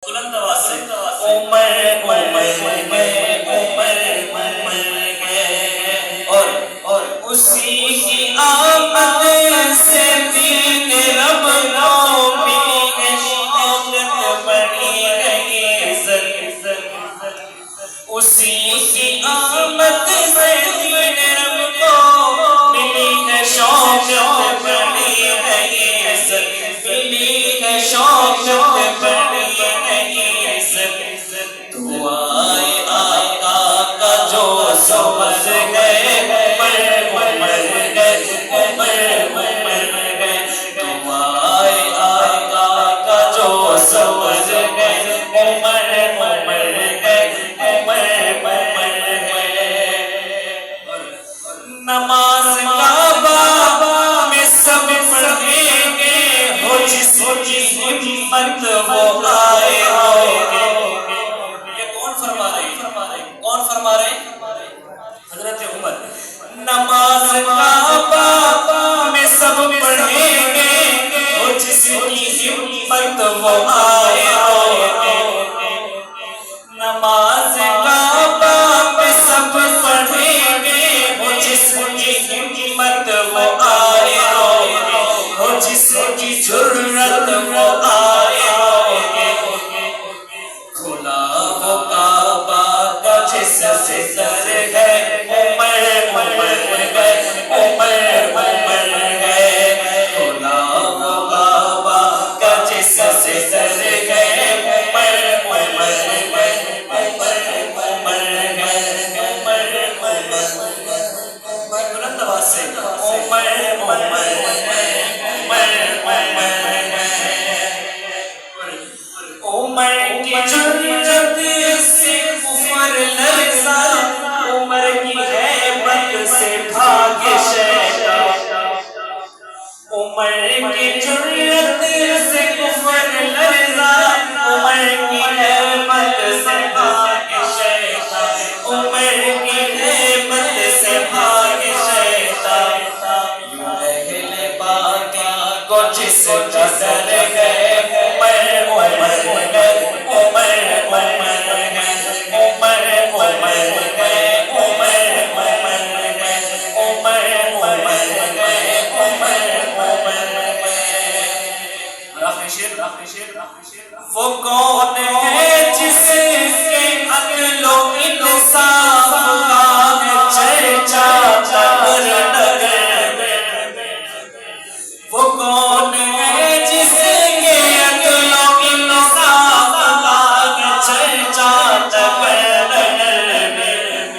بلند آواز سے عمر عمر میں عمر عمر میں اور اسی کی آمد سے دین رب کو ملی ہے شوقت بڑی ہے عزت اسی کی آمد سے دین رب کو ملی ہے شوقت بڑی ہے عزت ملی ہے شوقت بڑی ہے عزت دعائے آقا کا جو سمجھ گئے عمر گئے عمر گئے دعائے آقا کا جو سمجھ گئے عمر گئے عمر گئے نماز کعبہ میں سب پڑھیں گے ہو جس کی ہمت وہ آئے ہوگے یہ کون فرما رہے کون فرما رہے حضرت عمر نماز کعبہ میں سب پڑھیں گے ہو جس کی ہمت وہ آئے ہوگے نماز کعبہ میں سب پڑھیں گے ہو جس کی ہمت وہ آئے ہوگے ہو جس کی جرت وہ آئے ہوگے کھلا وہ کعبہ کا جس سے در ہے عمر گئے عمر گئے کھلا وہ کعبہ کا جس سے در گئے عمر گئے بلند آواز سے عمر کی جرت سے کفر لرزا عمر کی ہیبت سے بھاگے شیطان عمر کی جرت سے کفر لرزا عمر کی ہیبت سے بھاگے شیطان عمر کی ہیبت سے بھاگے شیطان یوں اہل باطل کو جس کا در گئے وہ کون ہے جس کے عقل و انصاف کا چرچا نگر نگر وہ کون ہے جس کے عقل و انصاف کا چرچا نگر نگر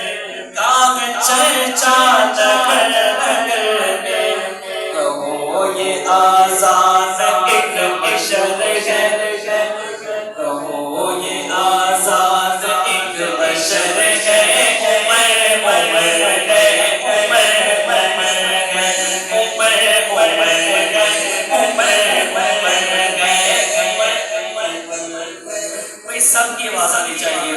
کا چرچا نگر نگر کہو یہ آزاد ایک بشر ہے کہو یہ آزاد ایک بشر ہے عمر گئے سب کی آواز آنی چاہیے